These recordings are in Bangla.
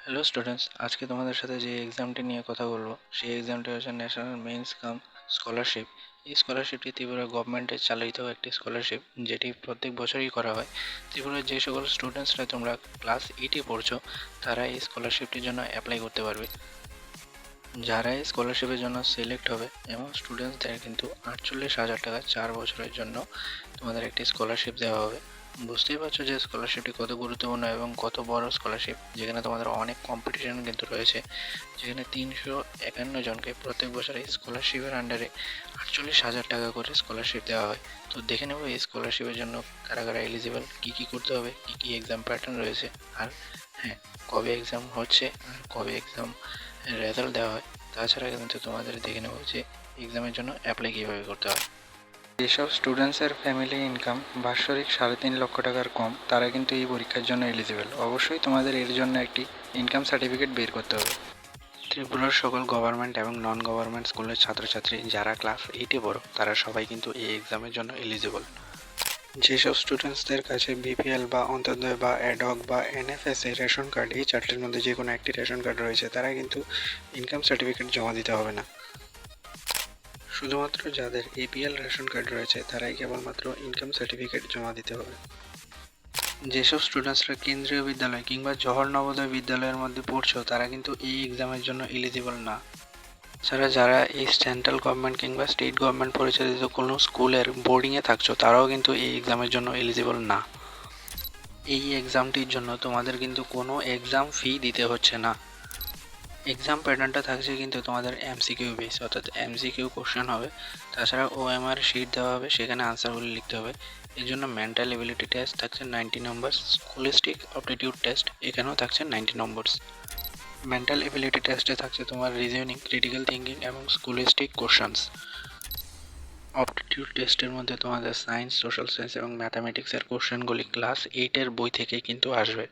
হ্যালো স্টুডেন্টস, আজকে তোমাদের সাথে যে এক্সামটি নিয়ে কথা বলবো সেই এক্সামটি হচ্ছে ন্যাশনাল মেইনস কাম স্কলারশিপ। এই স্কলারশিপটি ত্রিপুরা গভর্নমেন্টের চালিত একটি স্কলারশিপ, যেটি প্রত্যেক বছরই করা হয়। ত্রিপুরার যে সকল স্টুডেন্টসরা তোমরা ক্লাস 8-এ পড়ছো, তারা এই স্কলারশিপটির জন্য অ্যাপ্লাই করতে পারবে। যারা এই স্কলারশিপের জন্য সিলেক্ট হবে এবং স্টুডেন্টসদের কিন্তু 48,000 টাকা 4 বছরের জন্য তোমাদের একটি স্কলারশিপ দেওয়া হবে। বুঝতেই পারছো যে স্কলারশিপটি কত গুরুত্বপূর্ণ এবং কত বড় স্কলারশিপ, যেখানে তোমাদের অনেক কম্পিটিশন কিন্তু রয়েছে। যেখানে 351 জনকে প্রত্যেক বছর এই স্কলারশিপের আন্ডারে 48,000 টাকা করে স্কলারশিপ দেওয়া হয়। তো দেখে নেবো এই স্কলারশিপের জন্য কারা কারা এলিজিবল, কী কী করতে হবে, কী কী এক্সাম প্যাটার্ন রয়েছে, আর হ্যাঁ, কবে এক্সাম হচ্ছে আর কবে এক্সাম রেজাল্ট দেওয়া হয়। তাছাড়া কিন্তু তোমাদের দেখে নেবো যে এক্সামের জন্য অ্যাপ্লাই কীভাবে করতে হয়। যেসব স্টুডেন্টসের ফ্যামিলি ইনকাম বাৎসরিক 3.5 লক্ষ টাকার কম, তারা কিন্তু এই পরীক্ষার জন্য এলিজিবল। অবশ্যই তোমাদের এর জন্য একটি ইনকাম সার্টিফিকেট বের করতে হবে। ত্রিপুরার সকল গভর্নমেন্ট এবং নন গভর্নমেন্ট স্কুলের ছাত্রছাত্রী যারা ক্লাস 8-এ পড়ো, তারা সবাই কিন্তু এই এক্সামের জন্য এলিজিবল। যেসব স্টুডেন্টসদের কাছে বিপিএল বা অন্তোদয় বা অ্যাডহক বা এনএফএসএ রেশন কার্ড, এই চারটির মধ্যে যে কোনো একটি রেশন কার্ড রয়েছে, তারা কিন্তু ইনকাম সার্টিফিকেট জমা দিতে হবে না। শুধুমাত্র যাদের এপিএল রেশন কার্ড রয়েছে তারাই কেবলমাত্র ইনকাম সার্টিফিকেট জমা দিতে হবে। যেসব স্টুডেন্টসরা কেন্দ্রীয় বিদ্যালয় কিংবা জওহর নবোদয় বিদ্যালয়ের মধ্যে পড়ছো, তারা কিন্তু এই এক্সামের জন্য এলিজিবল না। যারা এই সেন্ট্রাল গভর্নমেন্ট কিংবা স্টেট গভর্নমেন্ট পরিচালিত কোনো স্কুলের বোর্ডিংয়ে থাকছো, তারাও কিন্তু এই এক্সামের জন্য এলিজিবল না। এই এক্সামটির জন্য তোমাদের কিন্তু কোনো এক্সাম ফি দিতে হচ্ছে না। এক্সাম প্যাটার্নটা থাকছে কিন্তু তোমাদের এমসিকিউ বেস, অর্থাৎ এমসিকিউ কোশ্চেন হবে। তাছাড়া ওএমআর শিট দেওয়া হবে, সেখানে আনসারগুলি লিখতে হবে। এর জন্য মেন্টাল এবিলিটি টেস্ট থাকছে 90 নম্বর, স্কুলিস্টিক অপটিটিউড টেস্ট এখানেও থাকছে 90 নম্বর। মেন্টাল এবিলিটি টেস্টে থাকছে তোমার রিজনিং, ক্রিটিক্যাল থিঙ্কিং এবং স্কুলিস্টিক কোশ্চেন্স। অপটিটিউড টেস্টের মধ্যে তোমাদের সায়েন্স, সোশ্যাল সায়েন্স এবং ম্যাথামেটিক্সের কোশ্চেনগুলি ক্লাস 8-এর বই থেকে কিন্তু আসবে।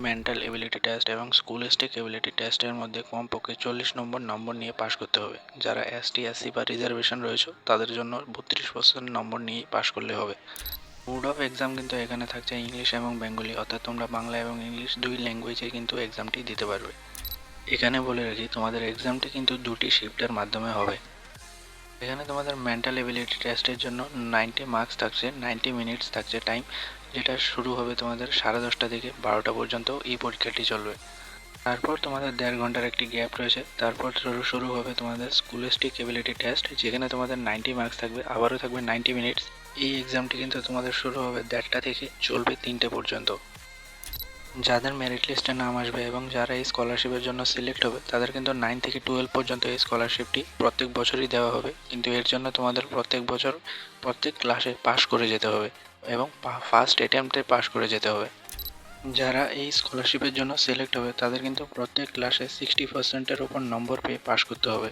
মেন্টাল এবিলিটি টেস্ট এবং স্কুলিস্টিক এবিলিটি টেস্টের মধ্যে কমপক্ষে 40 নম্বর নিয়ে পাশ করতে হবে। যারা এসটি, এসসি বা রিজার্ভেশন রয়েছে, তাদের জন্য 32% নম্বর নিয়েই পাশ করলে হবে। মোড অফ এক্সাম কিন্তু এখানে থাকছে ইংলিশ এবং বেঙ্গলি, অর্থাৎ তোমরা বাংলা এবং ইংলিশ দুই ল্যাঙ্গুয়েজে কিন্তু এক্সামটি দিতে পারবে। এখানে বলে রাখি, তোমাদের এক্সামটি কিন্তু দুটি শিফটের মাধ্যমে হবে। এখানে তোমাদের মেন্টাল এবিলিটি টেস্টের জন্য 90 মার্কস থাকছে, 90 মিনিটস থাকছে টাইম, যেটা শুরু হবে তোমাদের 10:30 থেকে 12টা পর্যন্ত এই পরীক্ষাটি চলবে। তারপর তোমাদের 1.5 ঘন্টার একটি গ্যাপ রয়েছে, তারপর শুরু হবে তোমাদের স্কুলিস্টিক এবিলিটি টেস্ট, যেখানে তোমাদের 90 মার্কস থাকবে, আবারও থাকবে 90 মিনিটস। এই এক্সামটি কিন্তু তোমাদের শুরু হবে 1:30টা থেকে, চলবে 3টে পর্যন্ত। যাদের মেরিট লিস্টে নাম আসবে এবং যারা এই স্কলারশিপের জন্য সিলেক্ট হবে, তাদের কিন্তু 9 থেকে 12 পর্যন্ত এই স্কলারশিপটি প্রত্যেক বছরই দেওয়া হবে। কিন্তু এর জন্য তোমাদের প্রত্যেক বছর প্রত্যেক ক্লাসে পাশ করে যেতে হবে এবং ফার্স্ট অ্যাটেম্পটে পাশ করে যেতে হবে। যারা এই স্কলারশিপের জন্য সিলেক্ট হবে, তাদের কিন্তু প্রত্যেক ক্লাসে 60%-এর ওপর নম্বর পেয়ে পাশ করতে হবে।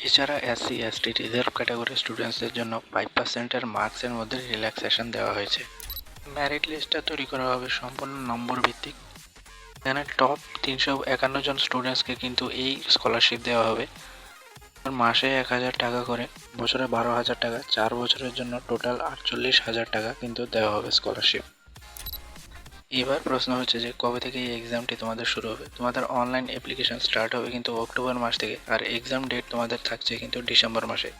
এছাড়া এসসি, এসটি, রিজার্ভ ক্যাটাগরি স্টুডেন্টসদের জন্য 5%-এর মার্কসের মধ্যে রিল্যাক্সেশন দেওয়া হয়েছে। মেরিট লিস্টটা তৈরি করা হবে সম্পূর্ণ নম্বর ভিত্তিক। এখানে টপ 351 জন স্টুডেন্টসকে কিন্তু এই স্কলারশিপ দেওয়া হবে। মাসে 1,000 টাকা করে, বছরে 12,000 টাকা, 4 বছরের জন্য টোটাল 48,000 টাকা কিন্তু দেওয়া হবে স্কলারশিপ। এবার প্রশ্ন হচ্ছে যে কবে থেকে এই এক্সামটি তোমাদের শুরু হবে। তোমাদের অনলাইন অ্যাপ্লিকেশন স্টার্ট হবে কিন্তু অক্টোবর মাস থেকে, আর এক্সাম ডেট তোমাদের থাকছে কিন্তু ডিসেম্বর মাসে।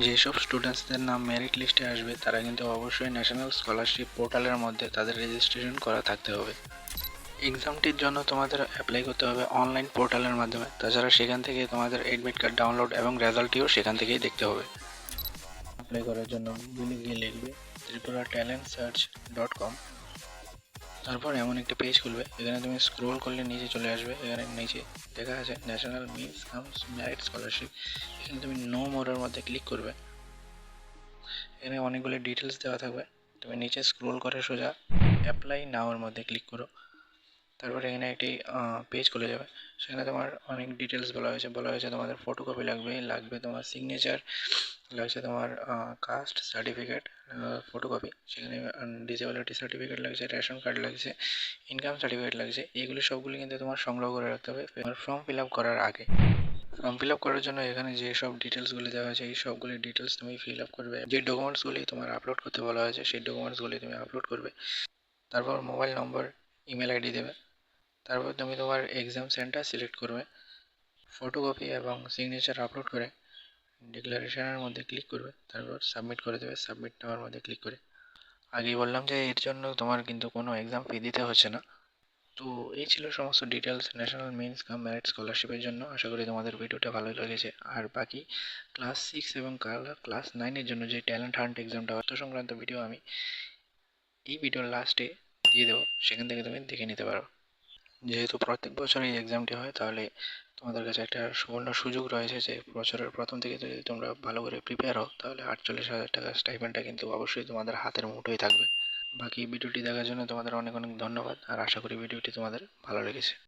যেসব স্টুডেন্টসদের নাম মেরিট লিস্টে আসবে, তারা কিন্তু অবশ্যই ন্যাশনাল স্কলারশিপ পোর্টালের মধ্যে তাদের রেজিস্ট্রেশন করা থাকতে হবে। এক্সামটির জন্য তোমাদের অ্যাপ্লাই করতে হবে অনলাইন পোর্টালের মাধ্যমে। তাছাড়া সেখান থেকে তোমাদের অ্যাডমিট কার্ড ডাউনলোড এবং রেজাল্টটিও সেখান থেকেই দেখতে হবে। অ্যাপ্লাই করার জন্য গুগলে গিয়ে লিখবে tripuratalentsearch.com। তারপর এমন একটি পেজ খুলবে, এখানে তুমি স্ক্রোল করলে নিচে চলে আসবে। এখানে নিচে দেখা আছে national means comes merit scholarship. এখানে তুমি নো মোরের মধ্যে ক্লিক করবে। এখানে অনেকগুলো ডিটেলস দেওয়া থাকবে, তুমি নিচে স্ক্রোল করে সোজা অ্যাপ্লাই নাওর মধ্যে ক্লিক করো। তারপরে এখানে একটি পেজ খুলে যাবে, সেখানে তোমার অনেক ডিটেলস বলা হয়েছে তোমাদের ফটোকপি লাগবে তোমার সিগনেচার, লাগছে তোমার কাস্ট সার্টিফিকেট ফটোকপি, সেখানে ডিসেবিলিটি সার্টিফিকেট লাগছে, রেশন কার্ড লাগছে, ইনকাম সার্টিফিকেট লাগছে। এইগুলি সবগুলি কিন্তু তোমার সংগ্রহ করে রাখতে হবে তোমার ফর্ম ফিল আপ করার আগে। ফর্ম ফিল আপ করার জন্য এখানে যে সব ডিটেলসগুলি দেওয়া হয়েছে, এই সবগুলি ডিটেলস তুমি ফিল আপ করবে। যে ডকুমেন্টসগুলি তোমার আপলোড করতে বলা হয়েছে, সেই ডকুমেন্টসগুলি তুমি আপলোড করবে। তারপর মোবাইল নম্বর, ইমেল আইডি দেবে। তারপর তুমি তোমার এক্সাম সেন্টার সিলেক্ট করবে, ফটোকপি এবং সিগনেচার আপলোড করে ডিক্লারেশনের মধ্যে ক্লিক করবে, তারপর সাবমিট করে দেবে। সাবমিট নেওয়ার মধ্যে ক্লিক করে, আগেই বললাম যে এর জন্য তোমার কিন্তু কোনো এক্সাম ফি দিতে হচ্ছে না। তো এই ছিল সমস্ত ডিটেলস ন্যাশনাল মেন্স কাম মেরিট স্কলারশিপের জন্য। আশা করি তোমাদের ভিডিওটা ভালো লেগেছে। আর বাকি ক্লাস 6 এবং ক্লাস 9-এর জন্য যে ট্যালেন্ট হান্ট এক্সামটা অর্থ সংক্রান্ত ভিডিও আমি এই ভিডিওর লাস্টে দিয়ে দেবো, সেখান থেকে তুমি দেখে নিতে পারো। যেহেতু প্রত্যেক বছর এই এক্সামটি হয়, তাহলে তোমাদের কাছে একটা সুবর্ণ সুযোগ রয়েছে যে বছরের প্রথম থেকে যদি তোমরা ভালো করে প্রিপেয়ার হও, তাহলে 48,000 টাকার স্টাইপেন্ডটা কিন্তু অবশ্যই তোমাদের হাতের মুঠোয় থাকবে। বাকি ভিডিওটি দেখার জন্য তোমাদের অনেক অনেক ধন্যবাদ, আর আশা করি ভিডিওটি তোমাদের ভালো লেগেছে।